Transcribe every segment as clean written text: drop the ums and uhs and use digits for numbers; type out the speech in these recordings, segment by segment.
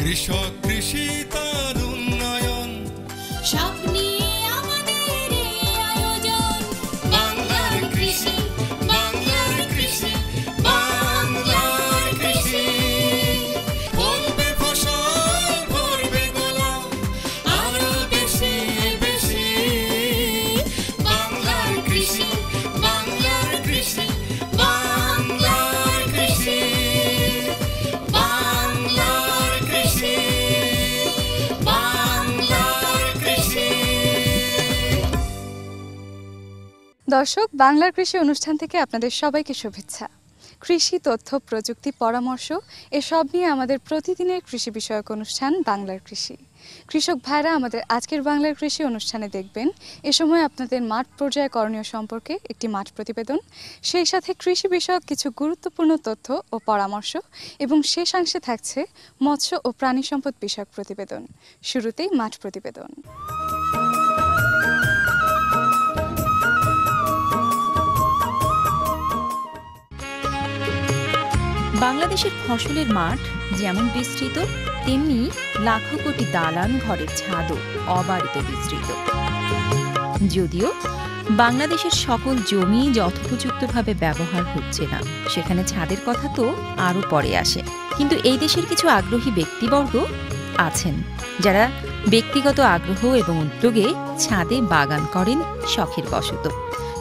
কৃষক কৃষি তার উন্নয়ন সব নিয়ে আমাদের এই আয়োজন। বাংলার কৃষি, বাংলার কৃষি, বাংলার কৃষি। ফলবে ফসল ভরবে গোলা আরো বেশি বেশি। বাংলার কৃষি, বাংলার কৃষি, বাংলার কৃষি, বাংলার কৃষি, বাংলার কৃষি। দর্শক, বাংলার কৃষি অনুষ্ঠান থেকে আপনাদের সবাইকে শুভেচ্ছা। কৃষি, তথ্য, প্রযুক্তি, পরামর্শ এসব নিয়ে আমাদের প্রতিদিনের কৃষি বিষয়ক অনুষ্ঠান বাংলার কৃষি। কৃষক ভাইরা আমাদের আজকের বাংলার কৃষি অনুষ্ঠানে দেখবেন এ সময় আপনাদের মাঠ পর্যায়ে করণীয় সম্পর্কে একটি মাঠ প্রতিবেদন, সেই সাথে কৃষি বিষয়ক কিছু গুরুত্বপূর্ণ তথ্য ও পরামর্শ এবং শেষাংশে থাকছে মৎস্য ও প্রাণী সম্পদ বিষয়ক প্রতিবেদন। শুরুতেই মাঠ প্রতিবেদন। বাংলাদেশের ফসলের মাঠ যেমন বিস্তৃত, তেমনি লাখো কোটি দালান ঘরের ছাদও অবারিত বিস্তৃত। যদিও বাংলাদেশের সকল জমি যথোপযুক্তভাবে ব্যবহার হচ্ছে না, সেখানে ছাদের কথা তো আরও পরে আসে। কিন্তু এই দেশের কিছু আগ্রহী ব্যক্তিবর্গ আছেন যারা ব্যক্তিগত আগ্রহ এবং উদ্যোগে ছাদে বাগান করেন শখের বশত।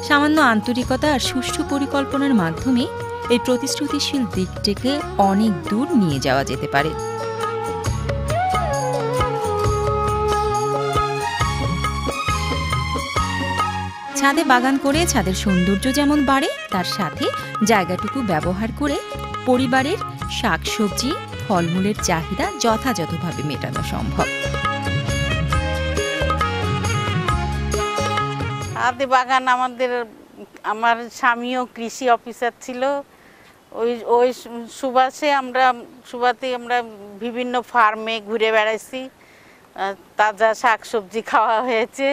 সামান্য আন্তরিকতা আর সুষ্ঠু পরিকল্পনার মাধ্যমে এই প্রতিশ্রুতিশীল দিকটিকে অনেক দূর নিয়ে যাওয়া যেতে পারে। ছাদে বাগান করে ছাদের সৌন্দর্য যেমন বাড়ে, তার সাথে জায়গাটুকু ব্যবহার করে পরিবারের শাকসবজি, ফলমূলের চাহিদা যথাযথভাবে মেটানো সম্ভব। ছাদে বাগান আমার স্বামীও কৃষি অফিসার ছিল। ওই সুবাতে আমরা বিভিন্ন ফার্মে ঘুরে বেড়াইছি, তাজা শাকসবজি খাওয়া হয়েছে।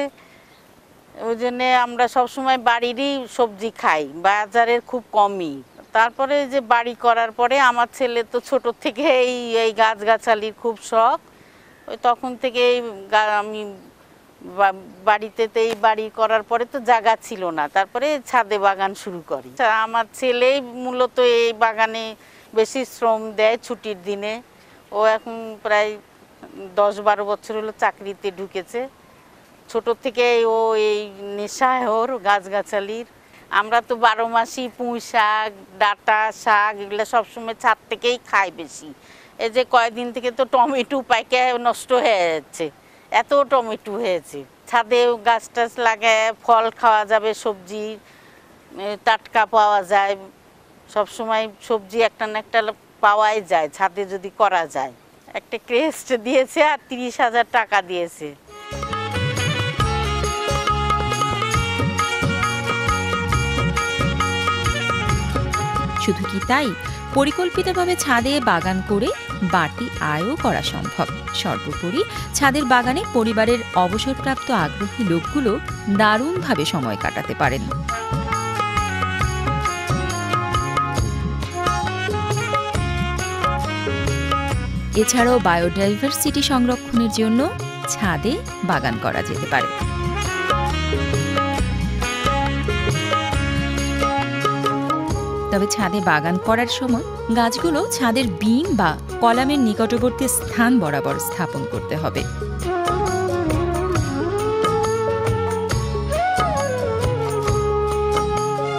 ওই জন্যে আমরা সবসময় বাড়িরই সবজি খাই, বাজারের খুব কমই। তারপরে যে বাড়ি করার পরে আমার ছেলে তো ছোট থেকে এই গাছগাছালির খুব শখ। ওই তখন থেকে আমি বাড়িতে এই বাড়ি করার পরে তো জায়গা ছিল না, তারপরে ছাদে বাগান শুরু করি। আমার ছেলেই মূলত এই বাগানে বেশি শ্রম দেয় ছুটির দিনে। ও এখন প্রায় 10-12 বছর হলো চাকরিতে ঢুকেছে। ছোট থেকে ও এই নেশায় ওর গাছগাছালির। আমরা তো 12 মাসই পুঁই শাক, ডাঁটা শাক এগুলো সবসময় ছাদ থেকেই খাই বেশি। এই যে কয়েকদিন থেকে তো টমেটো পাইকে নষ্ট হয়ে যাচ্ছে, এত টমেটো হয়েছে। ছাদে গাছ টাছ লাগায় ফল খাওয়া যাবে, সবজি টাটকা পাওয়া যায়। সবসময় সবজি একটা না একটা পাওয়াই যায় ছাদে যদি করা যায়। একটা ক্রেস্ট দিয়েছে আর 30,000 টাকা দিয়েছে। শুধু কি তাই, পরিকল্পিতভাবে ছাদে বাগান করে বাড়তি আয়ও করা সম্ভব। সর্বোপরি ছাদের বাগানে পরিবারের অবসরপ্রাপ্ত আগ্রহী লোকগুলো দারুণভাবে সময় কাটাতে পারেন। এছাড়াও বায়োডাইভার্সিটি সংরক্ষণের জন্য ছাদে বাগান করা যেতে পারে। তবে ছাদে বাগান করার সময় গাছগুলো ছাদের বিম বা কলামের নিকটবর্তী স্থান বরাবর স্থাপন করতে হবে।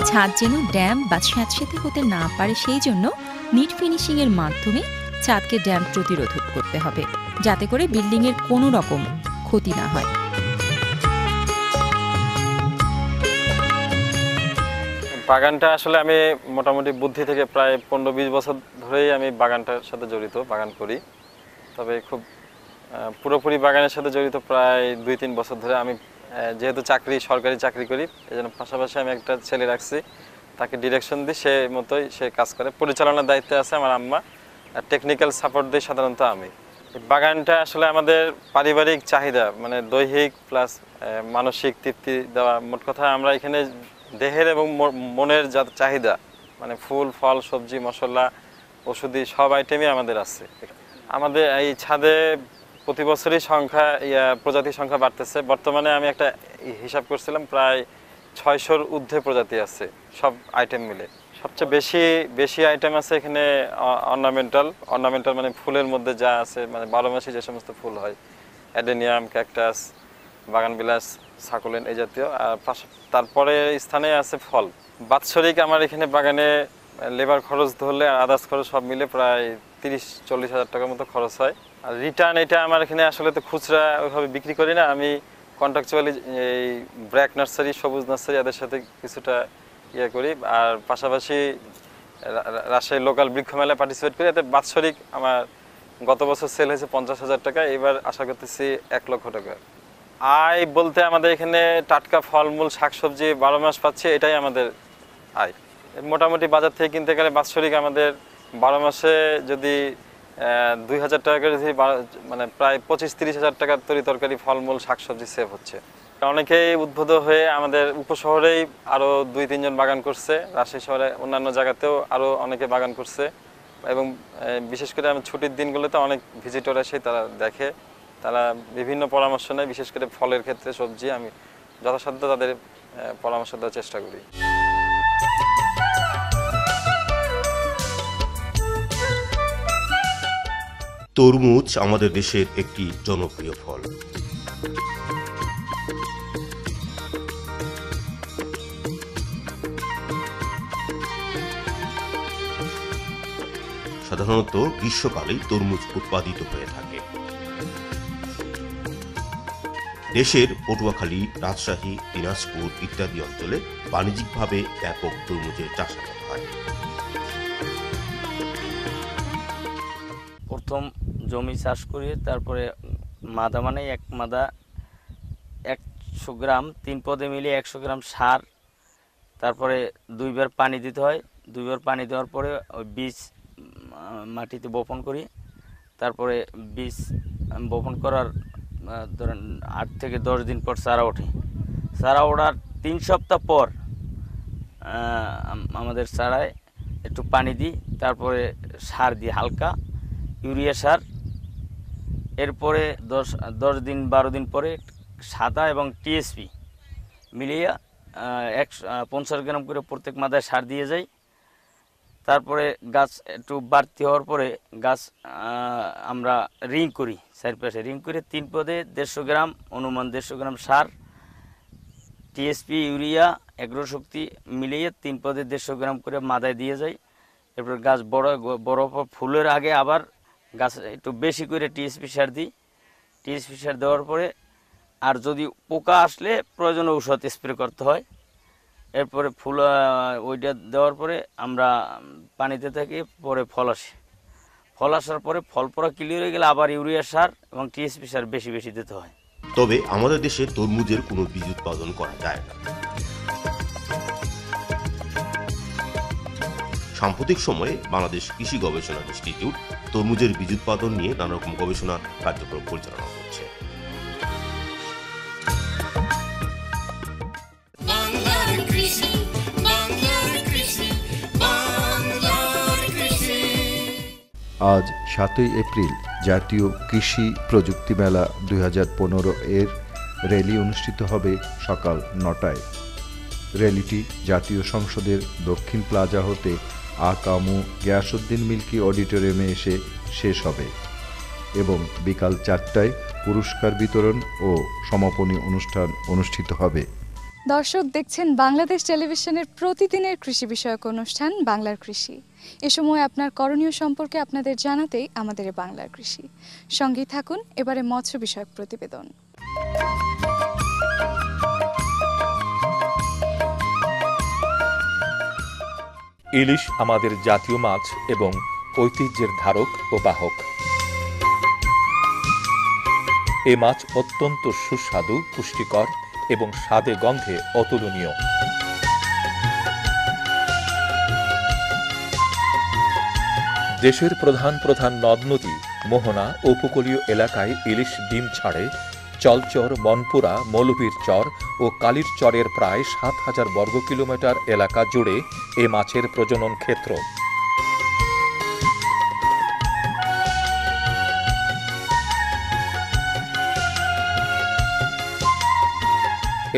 ছাদ যেন ড্যাম বা স্যাঁতসেঁতে হতে না পারে, সেই জন্য নিট ফিনিশিং এর মাধ্যমে ছাদকে ড্যাম প্রতিরোধক করতে হবে, যাতে করে বিল্ডিং এর কোনো রকম ক্ষতি না হয়। বাগানটা আসলে আমি মোটামুটি বুদ্ধি থেকে প্রায় 15-20 বছর ধরেই আমি বাগানটার সাথে জড়িত, বাগান করি। তবে খুব পুরোপুরি বাগানের সাথে জড়িত প্রায় 2-3 বছর ধরে। আমি যেহেতু সরকারি চাকরি করি, এই জন্য পাশাপাশি আমি একটা ছেলে রাখছি, তাকে ডিরেকশন দিই, সে মতোই সে কাজ করে। পরিচালনার দায়িত্বে আছে আমার আম্মা, আর টেকনিক্যাল সাপোর্ট দিই সাধারণত আমি। বাগানটা আসলে আমাদের পারিবারিক চাহিদা, মানে দৈহিক প্লাস মানসিক তৃপ্তি দেওয়া। মোট কথা আমরা এখানে দেহের এবং মনের যা চাহিদা, মানে ফুল, ফল, সবজি, মশলা, ওষুধি সব আইটেমই আমাদের আছে। আমাদের এই ছাদে প্রতি বছরই প্রজাতির সংখ্যা বাড়তেছে। বর্তমানে আমি একটা হিসাব করছিলাম, প্রায় 600-র ঊর্ধ্বে প্রজাতি আছে সব আইটেম মিলে। সবচেয়ে বেশি আইটেম আছে এখানে অর্নামেন্টাল মানে ফুলের মধ্যে যা আছে, মানে 12 মাসে যে সমস্ত ফুল হয়, অ্যাডেনিয়াম, ক্যাকটাস, বাগানবিলাস, সাকুলেন্ট এই জাতীয়। আর তারপরে স্থানে আছে ফল। বাৎসরিক আমার এখানে বাগানে লেবার খরচ ধরলে আর আদার্স খরচ সব মিলে প্রায় 30-40 হাজার টাকার মতো খরচ হয়। আর রিটার্ন এটা আমার এখানে আসলে তো খুচরা ওইভাবে বিক্রি করি না, আমি কন্ট্রাকচুয়ালি এই ব্র্যাক নার্সারি, সবুজ নার্সারি এদের সাথে কিছুটা করি। আর পাশাপাশি রাজশাহী লোকাল বৃক্ষ মেলায় পার্টিসিপেট করি। এতে বাৎসরিক আমার গত বছর সেল হয়েছে 50,000 টাকা, এবার আশা করতেছি 1 লক্ষ টাকা। আয় বলতে আমাদের এখানে টাটকা ফলমূল, শাকসবজি 12 মাস পাচ্ছি, এটাই আমাদের আয়। মোটামুটি বাজার থেকে কিনতে গেলে বাৎসরিক আমাদের 12 মাসে যদি 2,000 টাকা করে, যদি মানে প্রায় 25-30 হাজার টাকার তরকারি ফলমূল শাকসবজি সেভ হচ্ছে। অনেকেই উদ্বুদ্ধ হয়ে আমাদের উপশহরেই আরও 2-3 জন বাগান করছে, রাজশাহী শহরে অন্যান্য জায়গাতেও আরও অনেকে বাগান করছে। এবং বিশেষ করে আমি ছুটির দিনগুলোতে অনেক ভিজিটর আসে, তারা দেখে, তারা বিভিন্ন পরামর্শ নেয়। বিশেষ করে ফলের ক্ষেত্রে, সবজি আমি যথাসাধ্য তাদের পরামর্শ দেওয়ার চেষ্টা করি। তরমুজ আমাদের দেশের একটি জনপ্রিয় ফল। সাধারণত গ্রীষ্মকালে তরমুজ উৎপাদিত হয়ে থাকে। দেশের পটুয়াখালী, রাজশাহী, দিনাজপুর ইত্যাদি অঞ্চলে বাণিজ্যিকভাবে ব্যাপক তরমুজের চাষাবাদ হয়। প্রথম জমি চাষ করি, তারপরে মাদা মানে এক মাদা 100 গ্রাম, 3 পদে মিলিয়ে 100 গ্রাম সার, তারপরে 2 বার পানি দিতে হয়। 2 বার পানি দেওয়ার পরে ওই বীজ মাটিতে বপন করি। তারপরে বীজ বপন করার ধরেন 8 থেকে 10 দিন পর চারা ওঠে। চারা ওঠার 3 সপ্তাহ পর আমাদের চারায় একটু পানি দিই, তারপরে সার দিই, হালকা ইউরিয়া সার। এরপরে 10 দিন 12 দিন পরে সাদা এবং টিএসপি মিলিয়ে 50 গ্রাম করে প্রত্যেক মাদায় সার দিয়ে যাই। তারপরে গাছ একটু বাড়তি হওয়ার পরে গাছ আমরা রিং করি, চারপাশে রিং করে 3 পদে 150 গ্রাম, অনুমান 150 গ্রাম সার, টিএসপি, ইউরিয়া, অ্যাগ্রোশক্তি মিলিয়ে 3 পদে 150 গ্রাম করে মাদায় দিয়ে যাই। এরপর গাছ বড় ফুলের আগে আবার গাছ একটু বেশি করে টিএসপি সার দিই। টিএসপি সার দেওয়ার পরে আর যদি পোকা আসলে প্রয়োজন ঔষধ স্প্রে করতে হয়। এরপরে ফুল ওইটা দেওয়ার পরে আমরা পানিতে থাকি, পরে ফল আসে। ফল আসার পরে ফল পড়া ক্লিয়ার হয়ে গেলে আবার ইউরিয়া সার এবং টিএসপি সার বেশি বেশি দিতে হয়। তবে আমাদের দেশে তরমুজের কোনো বীজ উৎপাদন করা যায় না। সাম্প্রতিক সময়ে বাংলাদেশ কৃষি গবেষণা ইনস্টিটিউট তরমুজের বীজ উৎপাদন নিয়ে নানা রকম গবেষণা কার্যক্রম পরিচালনা করছে। আজ 7ই এপ্রিল জাতীয় কৃষি প্রযুক্তি মেলা 2015 এর র্যালি অনুষ্ঠিত হবে সকাল 9টায়। র্যালিটি জাতীয় সংসদের দক্ষিণ প্লাজা হতে আকামু গিয়াসউদ্দিন মিল্কি অডিটোরিয়ামে এসে শেষ হবে এবং বিকাল 4টায় পুরস্কার বিতরণ ও সমাপনী অনুষ্ঠান অনুষ্ঠিত হবে। দর্শক দেখছেন বাংলাদেশ টেলিভিশনের প্রতিদিনের কৃষি বিষয়ক অনুষ্ঠান বাংলার কৃষি। এ সময় আপনার করণীয় সম্পর্কে আপনাদের জানাতেই আমাদের বাংলার কৃষি। সঙ্গেই থাকুন এবারে মৎস্য বিষয়ক প্রতিবেদন। ইলিশ আমাদের জাতীয় মাছ এবং ঐতিহ্যের ধারক ও বাহক। এ মাছ অত্যন্ত সুস্বাদু, পুষ্টিকর এবং স্বাদে গন্ধে অতুলনীয়। দেশের প্রধান প্রধান নদ নদী, মোহনা ও উপকূলীয় এলাকায় ইলিশ ডিম ছাড়ে। চলচর, মনপুরা, মৌলভীর চর ও কালীর চরের প্রায় 7,000 বর্গ কিলোমিটার এলাকা জুড়ে এ মাছের প্রজনন ক্ষেত্র।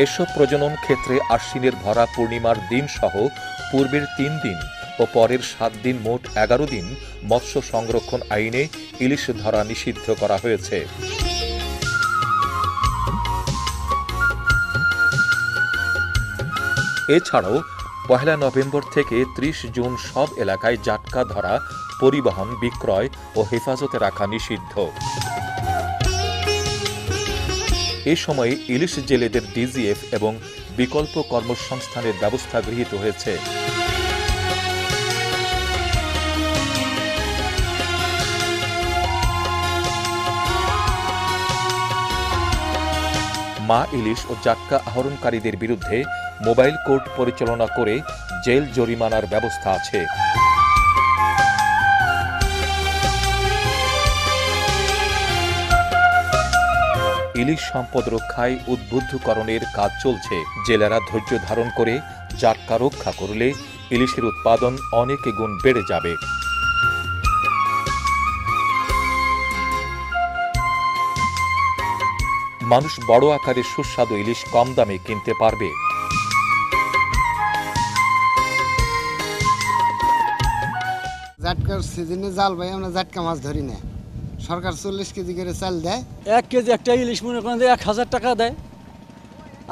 এসব প্রজনন ক্ষেত্রে আশ্বিনের ভরা পূর্ণিমার দিন সহ পূর্বের 3 দিন ও পরের 7 দিন মোট 11 দিন মৎস্য সংরক্ষণ আইনে ইলিশ ধরা নিষিদ্ধ করা হয়েছে। এছাড়াও 1 নভেম্বর থেকে 30 জুন সব এলাকায় জাটকা ধরা, পরিবহন, বিক্রয় ও হেফাজতে রাখা নিষিদ্ধ। এ সময়ে ইলিশ জেলেদের ডিজিএফ এবং বিকল্প কর্মসংস্থানের ব্যবস্থা গৃহীত হয়েছে। মা ইলিশ ও জাটকা আহরণকারীদের বিরুদ্ধে মোবাইল কোর্ট পরিচালনা করে জেল জরিমানার ব্যবস্থা আছে। ইলিশ সম্পদ রক্ষায় উদ্বুদ্ধকরণের কাজ চলছে। জেলেরা ধৈর্য ধারণ করে জাটকা রক্ষা করলে ইলিশের উৎপাদন অনেক গুণ বেড়ে যাবে। মানুষ বড় আকারের সুস্বাদু ইলিশ কম দামে কিনতে পারবে। জাটকার সিজনে জাল ভাই আমরা জাটকা মাছ ধরি না। সরকার 40 কেজি করে চাল দেয়। 1 কেজি একটা ইলিশ মনে করেন 1000 টাকা দেয়।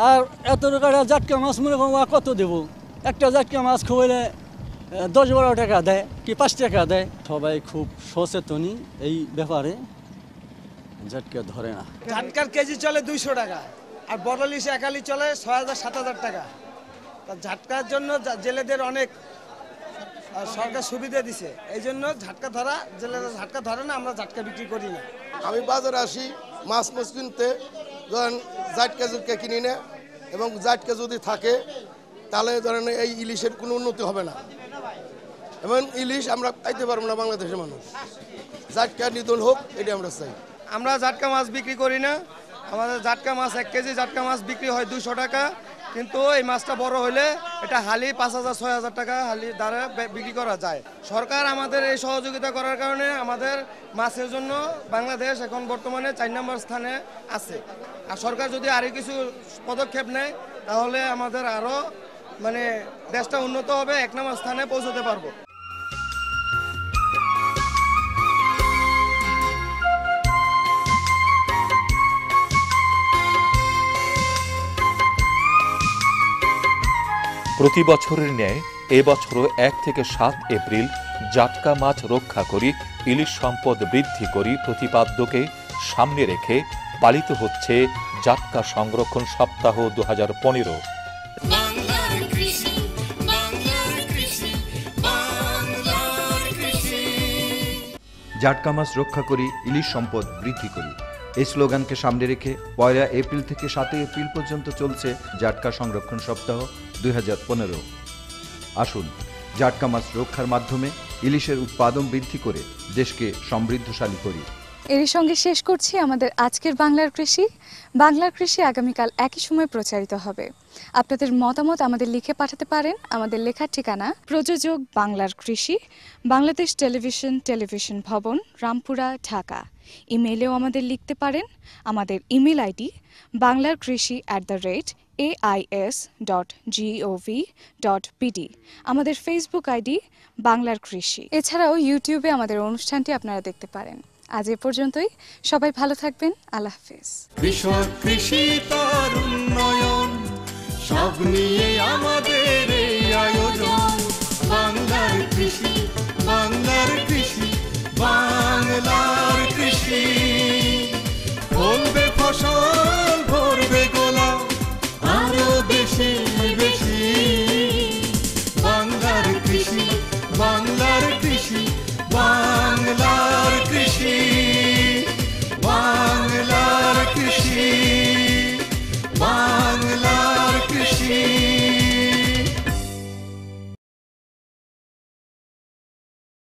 আর এত টাকা জাটকা মাছ মনে করেন কত দেব? একটা জাটকা মাছ খাওয়াইলে 10-12 টাকা দেয় কি 5 টাকা দেয়। সবাই খুব সচেতনই এই ব্যাপারে, জাটকা ধরে না। জাটকার কেজি চলে 200 টাকা, আর বড় ইলিশ একালি চলে 6000-7000 টাকা। তা জাটকার জন্য জেলেদের অনেক সরকার সুবিধা দিছে, এই জন্য ঝাটকা ধরা, জেলেরা ঝাটকা ধরে না, আমরা ঝাটকা বিক্রি করি না। আমি বাজারে আসি মাছ কিনতে, ধরেন জাটকা জুটকা কিনি না, এবং জাটকা যদি থাকে তাহলে ধরেন এই ইলিশের কোনো উন্নতি হবে না, এবং ইলিশ আমরা পাইতে পারবো না বাংলাদেশের মানুষ। জাটকা নিধন হোক, এটা আমরা চাই। আমরা জাটকা মাছ বিক্রি করি না, আমাদের জাটকা মাছ 1 কেজি জাটকা মাছ বিক্রি হয় 200 টাকা, কিন্তু এই মাছটা বড় হলে এটা হালি 5000-6000 টাকা হালি দ্বারা বিক্রি করা যায়। সরকার আমাদের এই সহযোগিতা করার কারণে আমাদের মাছের জন্য বাংলাদেশ এখন বর্তমানে 4 নম্বর স্থানে আছে। আর সরকার যদি আরও কিছু পদক্ষেপ নেয় তাহলে আমাদের আরও দেশটা উন্নত হবে, 1 নম্বর স্থানে পৌঁছতে পারবো। প্রতি বছরের ন্যায় এবছরও 1 থেকে 7 এপ্রিল জাটকা মাছ রক্ষা করি, ইলিশ সম্পদ বৃদ্ধি করি প্রতিপাদ্যকে সামনে রেখে পালিত হচ্ছে জাটকা সংরক্ষণ সপ্তাহ 2015। বাংলার কৃষি, বাংলার কৃষি, বাংলার কৃষি। জাটকা মাছ রক্ষা করি, ইলিশ সম্পদ বৃদ্ধি করি, এই স্লোগানকে সামনে রেখে 1 এপ্রিল থেকে 7 এপ্রিল পর্যন্ত চলছে জাটকা সংরক্ষণ সপ্তাহ 2015। আসুন জাটকা মাছ রক্ষার মাধ্যমে ইলিশের উৎপাদন বৃদ্ধি করে দেশকে সমৃদ্ধশালী করি। এরই সঙ্গে শেষ করছি আমাদের আজকের বাংলার কৃষি। বাংলার কৃষি আগামীকাল একই সময় প্রচারিত হবে। আপনাদের মতামত আমাদের লিখে পাঠাতে পারেন। আমাদের লেখার ঠিকানা প্রযোজক বাংলার কৃষি, বাংলাদেশ টেলিভিশন ভবন, রামপুরা, ঢাকা। ইমেইলেও আমাদের লিখতে পারেন। আমাদের ইমেল আইডি banglarkrishi@ais.gov.pd। আমাদের ফেসবুক আইডি বাংলার কৃষি। এছাড়াও ইউটিউবে আমাদের অনুষ্ঠানটি আপনারা দেখতে পারেন। আজ এ পর্যন্তই, সবাই ভালো থাকবেন। আল্লাহ হাফেজ। কৃষক, কৃষি তার উন্নয়ন, সব নিয়ে আমাদের